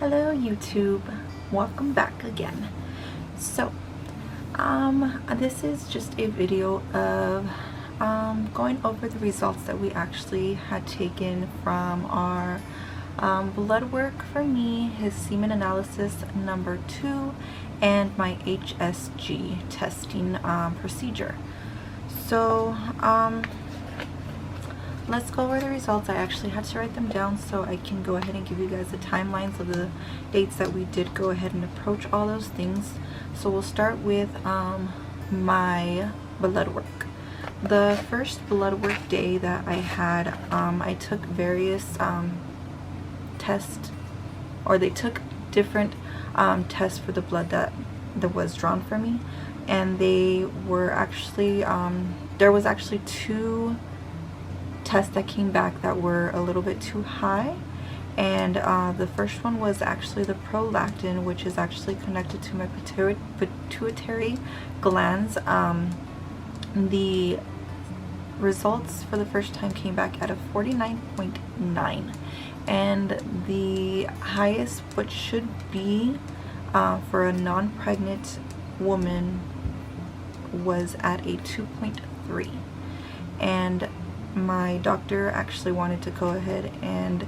Hello YouTube, welcome back again. So this is just a video of going over the results that we actually had taken from our blood work for me, his semen analysis number 2, and my HSG testing procedure. So let's go over the results. I actually had to write them down so I can go ahead and give you guys the timelines of the dates that we did go ahead and approach all those things. So we'll start with my blood work. The first blood work day that I had, I took various tests, or they took different tests for the blood that was drawn for me, and they were actually there was actually 2 tests that came back that were a little bit too high. And the first one was actually the prolactin, which is actually connected to my pituitary glands. The results for the first time came back at a 49.9, and the highest what should be for a non-pregnant woman was at a 2.3. And my doctor actually wanted to go ahead and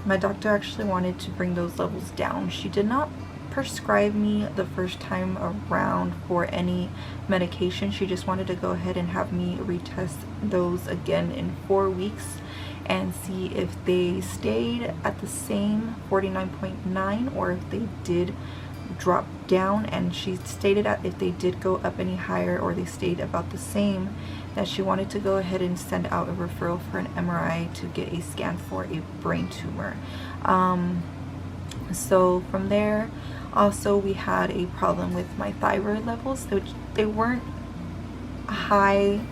my doctor actually wanted to bring those levels down. She did not prescribe me the first time around for any medication. She just wanted to go ahead and have me retest those again in 4 weeks and see if they stayed at the same 49.9 or if they did drop down. And she stated that if they did go up any higher or they stayed about the same, that she wanted to go ahead and send out a referral for an MRI to get a scan for a brain tumor. So from there, also we had a problem with my thyroid levels, which they weren't high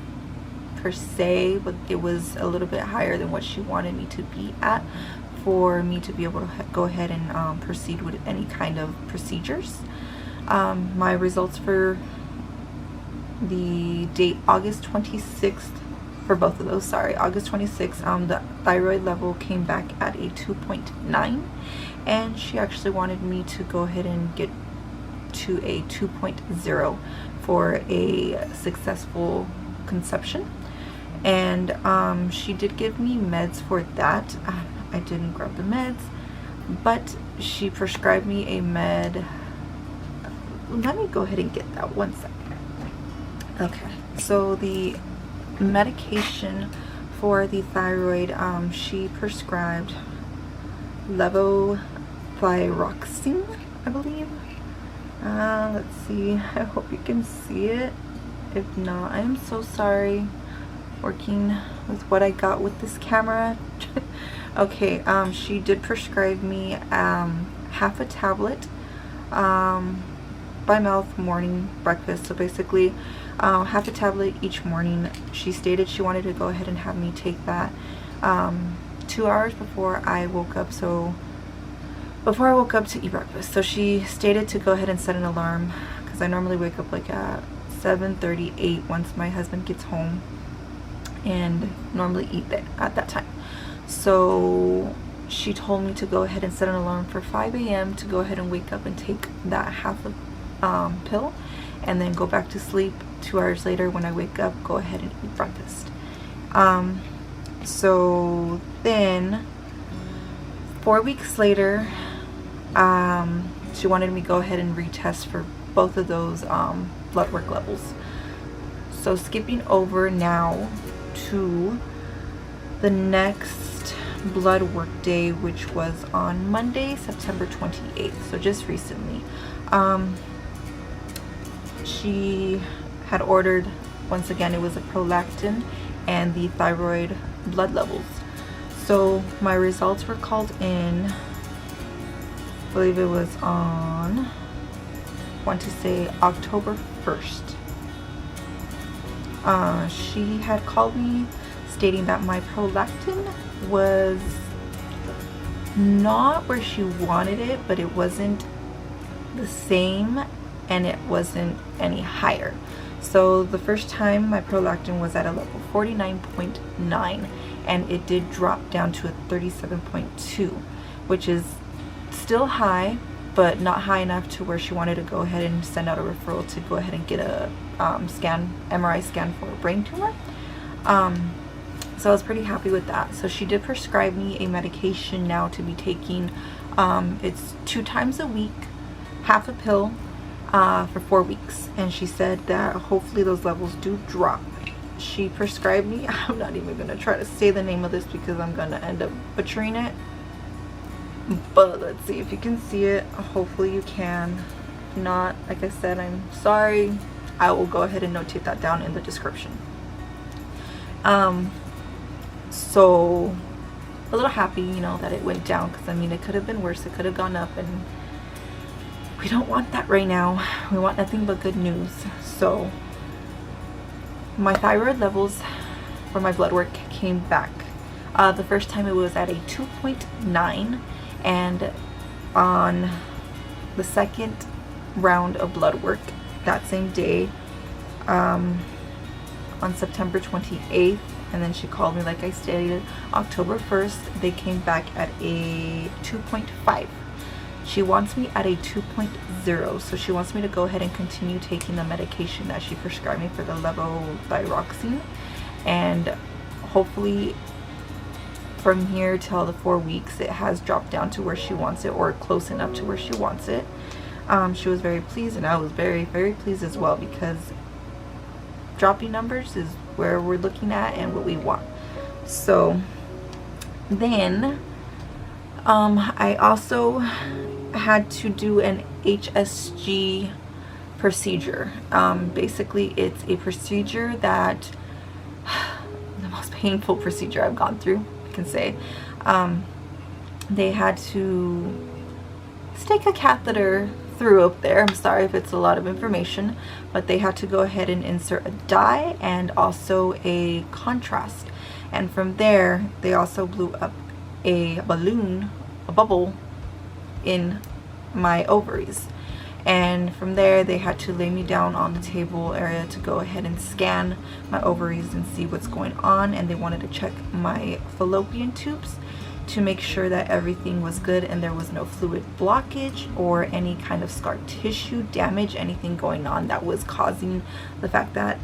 per se, but it was a little bit higher than what she wanted me to be at for me to be able to go ahead and proceed with any kind of procedures. My results for the date August 26th, for both of those, sorry, August 26th, the thyroid level came back at a 2.9, and she actually wanted me to go ahead and get to a 2.0 for a successful conception. And she did give me meds for that. I didn't grab the meds, but she prescribed me a med. Let me go ahead and get that 1 second. Okay, so the medication for the thyroid, she prescribed levothyroxine, I believe. Let's see, I hope you can see it. If not, I am so sorry working with what I got with this camera. Okay, she did prescribe me half a tablet by mouth morning breakfast. So basically half a tablet each morning. She stated she wanted to go ahead and have me take that 2 hours before I woke up, so before I woke up to eat breakfast. So she stated to go ahead and set an alarm, because I normally wake up like at 7:38 once my husband gets home, and normally eat at that time. So she told me to go ahead and set an alarm for 5 a.m. to go ahead and wake up and take that half a pill, and then go back to sleep. 2 hours later, when I wake up, go ahead and eat breakfast. So then 4 weeks later, she wanted me to go ahead and retest for both of those blood work levels. So skipping over now to the next blood work day, which was on Monday, September 28th, so just recently. She had ordered, once again, it was a prolactin and the thyroid blood levels. So my results were called in, I believe it was on, I want to say October 1st. She had called me stating that my prolactin was not where she wanted it, but it wasn't the same, and it wasn't any higher. So the first time my prolactin was at a level 49.9, and it did drop down to a 37.2, which is still high, but not high enough to where she wanted to go ahead and send out a referral to go ahead and get a MRI scan for a brain tumor. So I was pretty happy with that. So she did prescribe me a medication now to be taking. It's 2 times a week, half a pill, for 4 weeks. And she said that hopefully those levels do drop. She prescribed me, I'm not even going to try to say the name of this because I'm going to end up butchering it. But let's see if you can see it. Hopefully you can. If not, like I said, I'm sorry. I will go ahead and notate that down in the description. So a little happy, you know, that it went down, because I mean, it could have been worse. It could have gone up, and we don't want that right now. We want nothing but good news. So my thyroid levels for my blood work came back. The first time it was at a 2.9, and on the second round of blood work that same day, on September 28th, and then she called me, like I stated, October 1st, they came back at a 2.5. She wants me at a 2.0, so she wants me to go ahead and continue taking the medication that she prescribed me for the levothyroxine, and hopefully from here till the 4 weeks it has dropped down to where she wants it, or close enough to where she wants it. She was very pleased, and I was very, very pleased as well, because dropping numbers is where we're looking at and what we want. So then I also had to do an HSG procedure. Basically it's a procedure that the most painful procedure I've gone through, I can say. They had to stick a catheter through up there. I'm sorry if it's a lot of information, but they had to go ahead and insert a dye and also a contrast. And from there, they also blew up a balloon, a bubble in my ovaries. And from there, they had to lay me down on the table area to go ahead and scan my ovaries and see what's going on. And they wanted to check my fallopian tubes to make sure that everything was good and there was no fluid blockage or any kind of scar tissue damage, anything going on that was causing the fact that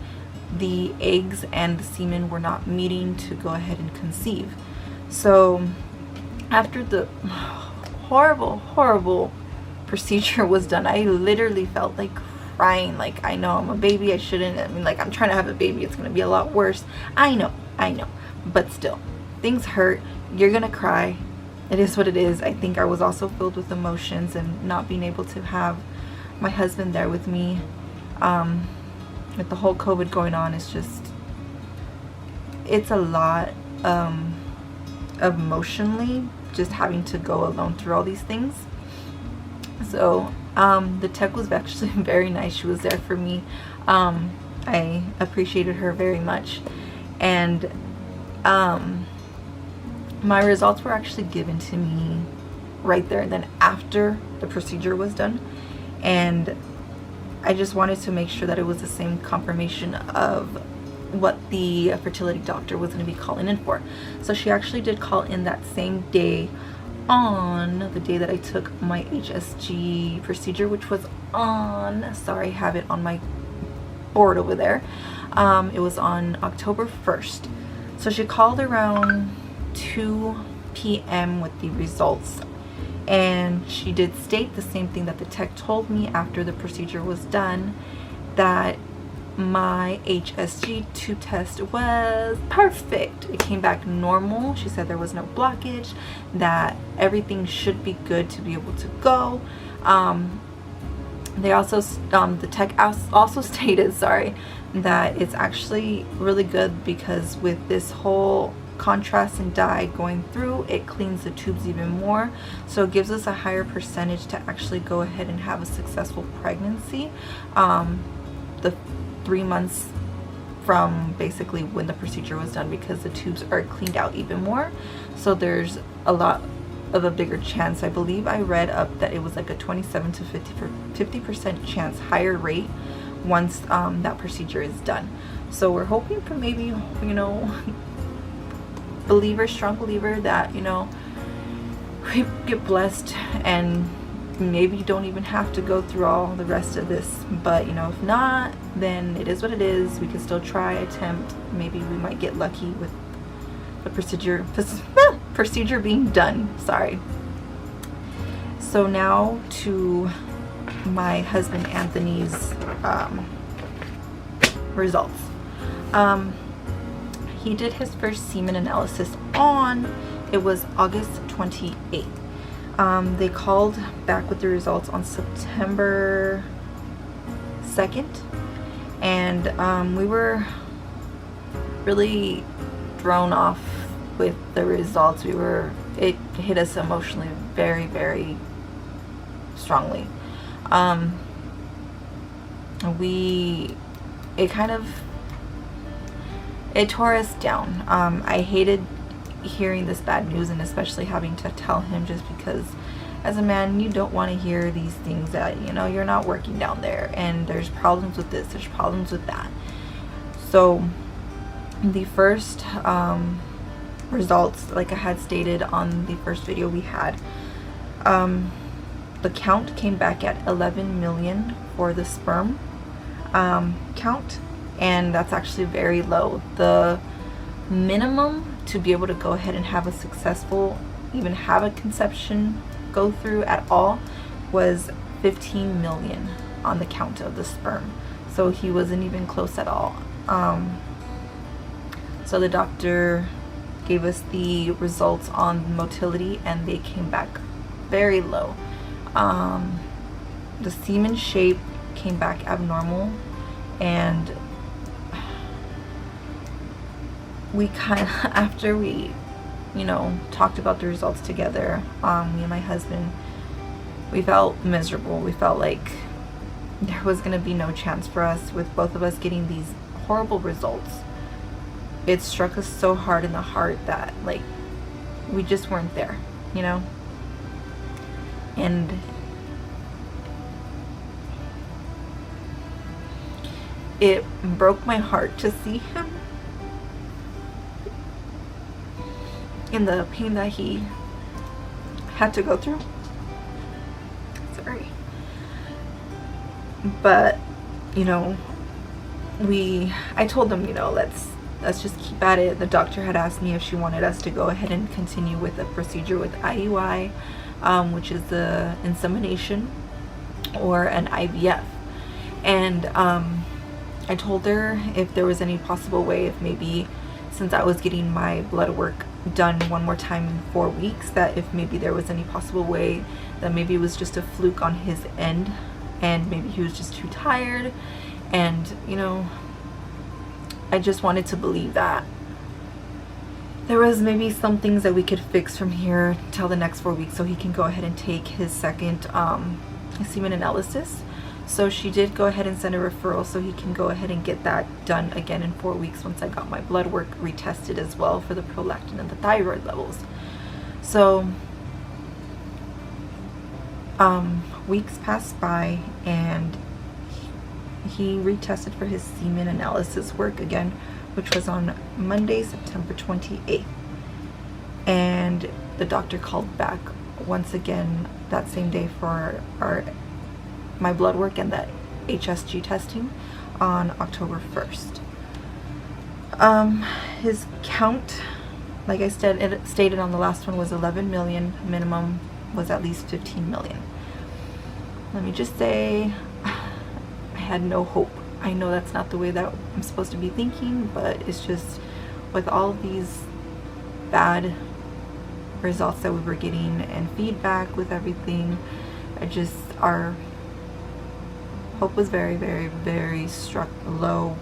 the eggs and the semen were not meeting to go ahead and conceive. So after the horrible procedure was done, I literally felt like crying. Like, I know I'm a baby, I shouldn't, I mean, like, I'm trying to have a baby, it's gonna be a lot worse. I know, but still, things hurt. You're gonna cry. It is what it is. I think I was also filled with emotions, and not being able to have my husband there with me, with the whole COVID going on, is just, it's a lot emotionally, just having to go alone through all these things. So the tech was actually very nice. She was there for me. I appreciated her very much. And my results were actually given to me right there and then after the procedure was done, and I just wanted to make sure that it was the same confirmation of what the fertility doctor was going to be calling in for. So she actually did call in that same day, on the day that I took my HSG procedure, which was on, sorry, I have it on my board over there. It was on October 1st. So she called around 2 p.m. with the results, and she did state the same thing that the tech told me after the procedure was done, that my HSG2 test was perfect. It came back normal. She said there was no blockage, that everything should be good to be able to go. They also, the tech also stated, sorry, that it's actually really good because with this whole contrast and dye going through, it cleans the tubes even more, so it gives us a higher percentage to actually go ahead and have a successful pregnancy. The 3 months from basically when the procedure was done, because the tubes are cleaned out even more, so there's a lot of a bigger chance. I believe I read up that it was like a 27 to 50% chance higher rate once that procedure is done. So we're hoping for maybe, you know, strong believer that, you know, we get blessed and maybe don't even have to go through all the rest of this. But, you know, if not, then it is what it is. We can still try, attempt. Maybe we might get lucky with the procedure being done. Sorry. So now to my husband Anthony's results. He did his first semen analysis on, it was August 28th. They called back with the results on September 2nd, and we were really thrown off with the results. It hit us emotionally very, very strongly. It tore us down. I hated hearing this bad news, and especially having to tell him, just because as a man you don't want to hear these things that, you know, you're not working down there and there's problems with this, there's problems with that. So the first results, like I had stated on the first video we had, the count came back at 11 million for the sperm count, and that's actually very low. The minimum to be able to go ahead and have a successful, even have a conception go through at all, was 15 million on the count of the sperm. So he wasn't even close at all. So the doctor gave us the results on motility, and they came back very low. The semen shape came back abnormal, and we kind of, after we, you know, talked about the results together, me and my husband, we felt miserable. We felt like there was going to be no chance for us with both of us getting these horrible results. It struck us so hard in the heart that, like, we just weren't there, you know? And it broke my heart to see him in the pain that he had to go through. Sorry. But, you know, I told them, you know, let's just keep at it. The doctor had asked me if she wanted us to go ahead and continue with the procedure with IUI, which is the insemination, or an IVF. And I told her if there was any possible way, if maybe, since I was getting my blood work done one more time in 4 weeks, that if maybe there was any possible way that maybe it was just a fluke on his end, and maybe he was just too tired. And, you know, I just wanted to believe that there was maybe some things that we could fix from here till the next 4 weeks, so he can go ahead and take his second semen analysis. So she did go ahead and send a referral so he can go ahead and get that done again in 4 weeks, once I got my blood work retested as well for the prolactin and the thyroid levels. So weeks passed by, and he retested for his semen analysis work again, which was on Monday, September 28th. And the doctor called back once again that same day for my blood work and that HSG testing on October 1st. His count, like I said, it stated on the last one, was 11 million. Minimum was at least 15 million. Let me just say, I had no hope. I know that's not the way that I'm supposed to be thinking, but it's just with all of these bad results that we were getting and feedback with everything, our hope was very, very, very struck low.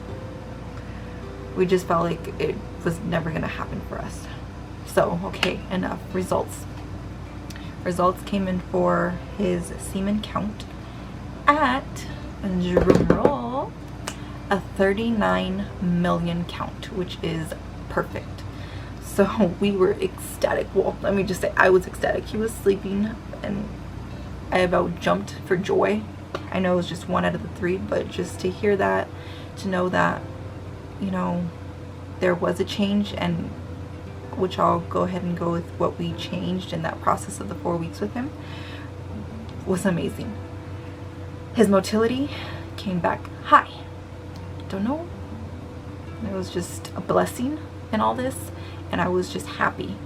We just felt like it was never going to happen for us. So, okay, enough. Results came in for his semen count at, drum roll, a 39 million count, which is perfect. So we were ecstatic. Well, let me just say, I was ecstatic. He was sleeping, and I about jumped for joy I know it was just 1 out of the 3, but just to hear that, to know that, you know, there was a change, and which I'll go ahead and go with what we changed in that process of the 4 weeks with him, was amazing. His motility came back high. Don't know. It was just a blessing in all this, and I was just happy.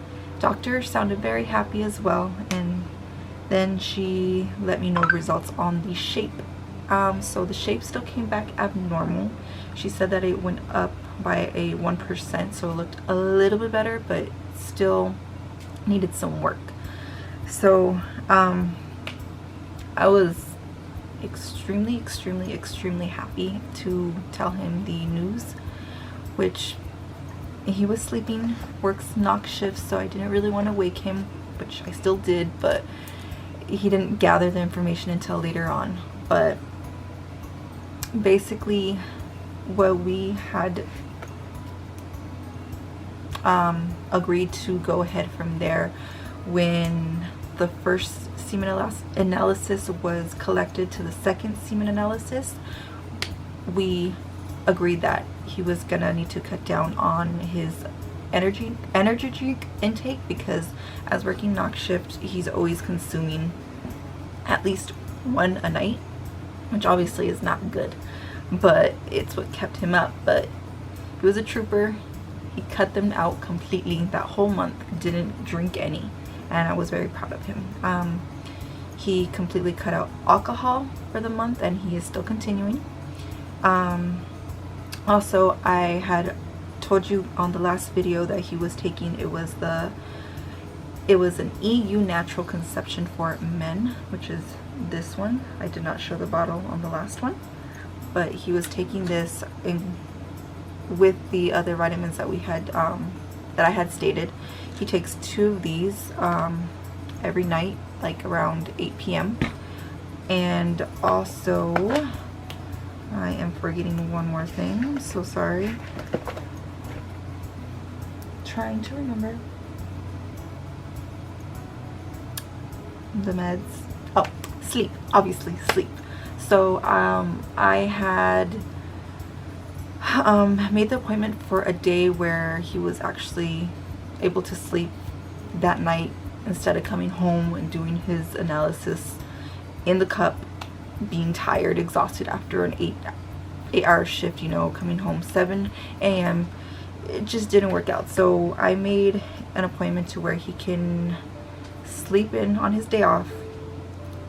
Doctor sounded very happy as well, and then she let me know results on the shape. So the shape still came back abnormal. She said that it went up by a 1%, so it looked a little bit better, but still needed some work. So I was extremely happy to tell him the news, which he was sleeping, works knock shifts, so I didn't really want to wake him, which I still did, but he didn't gather the information until later on. But basically what we had agreed to go ahead from there, when the first semen analysis was collected to the second semen analysis, we agreed that he was gonna need to cut down on his energy drink intake, because as working knock shift, he's always consuming at least 1 a night, which obviously is not good, but it's what kept him up. But he was a trooper. He cut them out completely that whole month, didn't drink any, and I was very proud of him. He completely cut out alcohol for the month, and he is still continuing. Also, I had told you on the last video that he was taking, it was an EU natural conception for men, which is this one. I did not show the bottle on the last one, but he was taking this with the other vitamins that we had, that I had stated. He takes 2 of these every night, like around 8 p.m. And also, I am forgetting one more thing. I'm so sorry. Trying to remember. The meds. Oh, sleep. Obviously, sleep. So, I had made the appointment for a day where he was actually able to sleep that night, instead of coming home and doing his analysis in the cup, being tired, exhausted after an 8-hour shift, you know, coming home 7 a.m. It just didn't work out. So I made an appointment to where he can sleep in on his day off.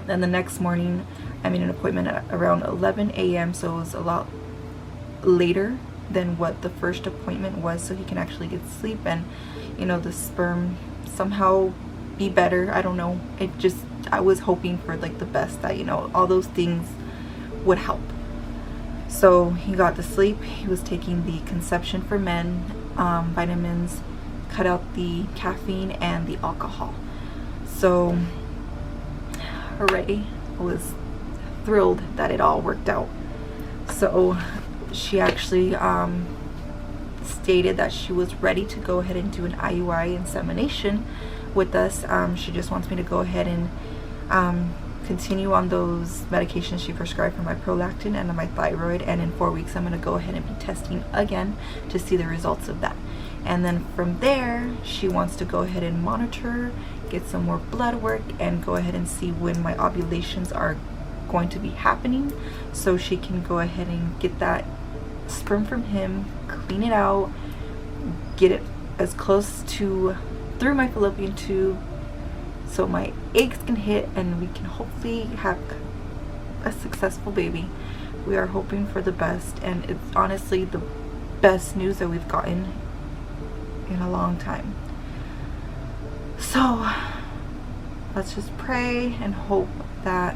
Then the next morning I made an appointment at around 11 a.m. so it was a lot later than what the first appointment was, so he can actually get sleep and, you know, the sperm somehow be better. I don't know, it just, I was hoping for like the best, that, you know, all those things would help. So he got to sleep. He was taking the Conception for Men vitamins, cut out the caffeine and the alcohol. So hooray, I was thrilled that it all worked out. So she actually stated that she was ready to go ahead and do an IUI insemination with us. She just wants me to go ahead and continue on those medications she prescribed for my prolactin and my thyroid, and in 4 weeks I'm going to go ahead and be testing again to see the results of that. And then from there she wants to go ahead and monitor, get some more blood work, and go ahead and see when my ovulations are going to be happening, so she can go ahead and get that sperm from him, clean it out, get it as close to through my fallopian tube so my eggs can hit and we can hopefully have a successful baby. We are hoping for the best, and it's honestly the best news that we've gotten in a long time. So let's just pray and hope that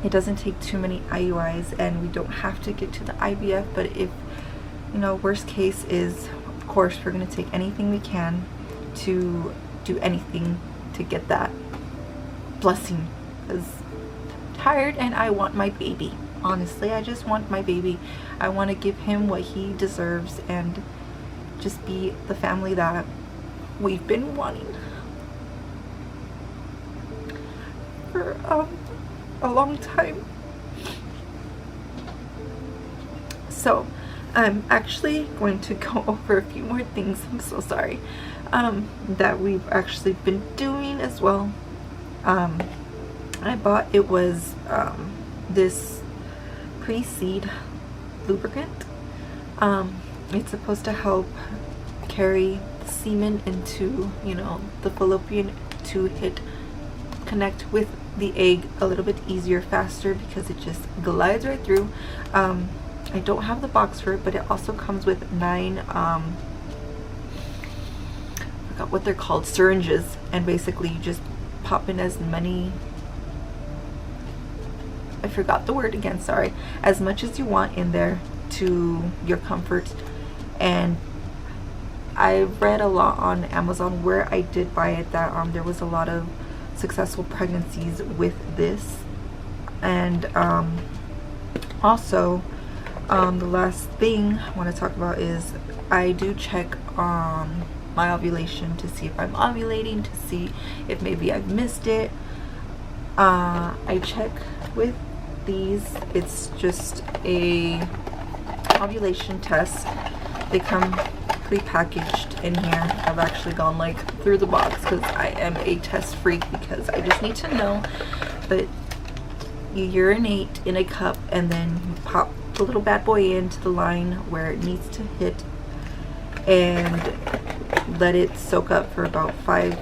it doesn't take too many IUIs and we don't have to get to the IVF. But if, you know, worst case is, of course we're going to take anything we can to do anything to get that blessing, because I'm tired and I want my baby. Honestly, I just want my baby. I want to give him what he deserves and just be the family that we've been wanting for a long time. So I'm actually going to go over a few more things, I'm so sorry, that we've actually been doing as well. I bought, it was this pre-seed lubricant. It's supposed to help carry the semen into, you know, the fallopian to connect with the egg a little bit easier, faster, because it just glides right through. I don't have the box for it, but it also comes with 9 I forgot what they're called, syringes, and basically you just pop in as many, I forgot the word again, sorry, as much as you want in there to your comfort. And I read a lot on Amazon where I did buy it that there was a lot of successful pregnancies with this. And also the last thing I want to talk about is I do check on my ovulation to see if I'm ovulating, to see if maybe I've missed it. I check with these. It's just a ovulation test. They come pre-packaged in here. I've actually gone like through the box because I am a test freak, because I just need to know. But you urinate in a cup and then you pop the little bad boy into the line where it needs to hit and let it soak up for about 5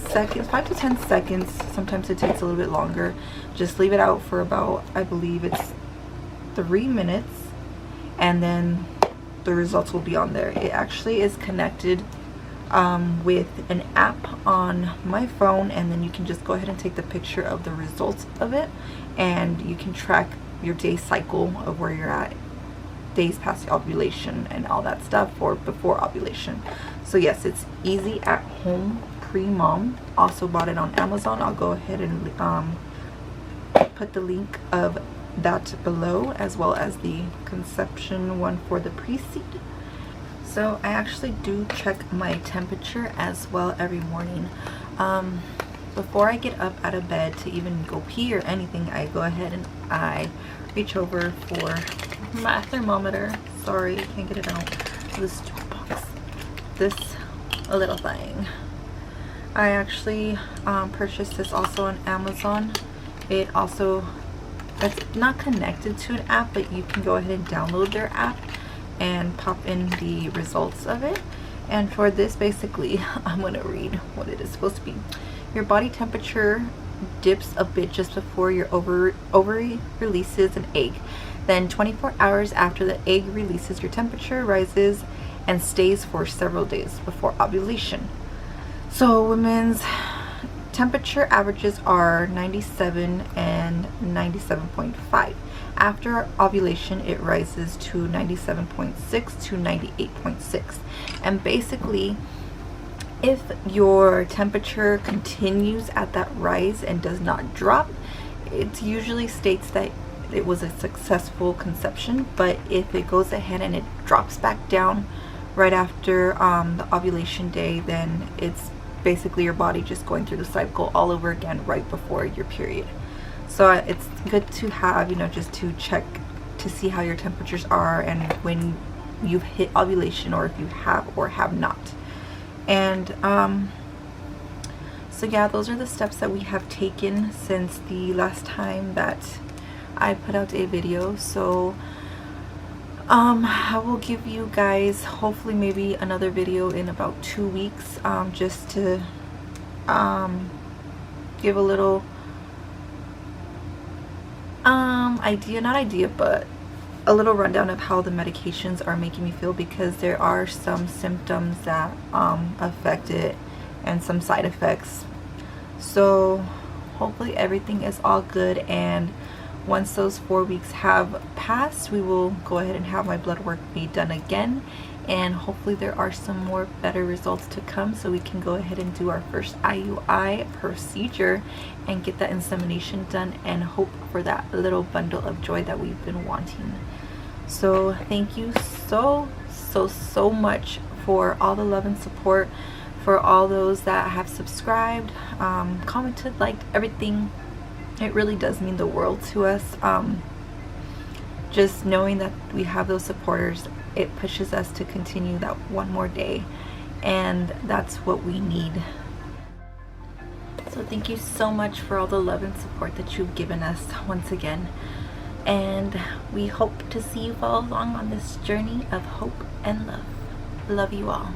to 10 seconds. Sometimes it takes a little bit longer. Just leave it out for about, I believe it's 3 minutes, and then the results will be on there. It actually is connected with an app on my phone, and then you can just go ahead and take the picture of the results of it, and you can track your day cycle of where you're at, days past ovulation and all that stuff, or before ovulation. So yes, it's easy at home, PreMom. Also bought it on Amazon. I'll go ahead and put the link of that below, as well as the conception one for the pre-seed. So I actually do check my temperature as well every morning. Before I get up out of bed to even go pee or anything, I go ahead and I reach over for my thermometer. Sorry, I can't get it out of this box. This little thing. I actually purchased this also on Amazon. It also, it's not connected to an app, but you can go ahead and download their app and pop in the results of it. And for this, basically, I'm going to read what it is supposed to be. Your body temperature dips a bit just before your ovary releases an egg. Then 24 hours after the egg releases, your temperature rises and stays for several days before ovulation. So women's temperature averages are 97 and 97.5. After ovulation, it rises to 97.6 to 98.6. And basically, if your temperature continues at that rise and does not drop, it usually states that it was a successful conception. But if it goes ahead and it drops back down right after the ovulation day, then it's basically your body just going through the cycle all over again right before your period. So it's good to have, you know, just to check to see how your temperatures are and when you've hit ovulation, or if you have or have not. And so yeah, those are the steps that we have taken since the last time that I put out a video. So I will give you guys hopefully maybe another video in about 2 weeks, just to give a little but a little rundown of how the medications are making me feel, because there are some symptoms that affect it and some side effects. So hopefully everything is all good, and once those 4 weeks have passed, we will go ahead and have my blood work be done again, and hopefully there are some more better results to come, so we can go ahead and do our first IUI procedure and get that insemination done, and hope for that little bundle of joy that we've been wanting. So thank you so much for all the love and support, for all those that have subscribed, commented, liked, everything. It really does mean the world to us. Just knowing that we have those supporters, it pushes us to continue that one more day, and that's what we need. So thank you so much for all the love and support that you've given us once again, and we hope to see you follow along on this journey of hope and love. Love you all.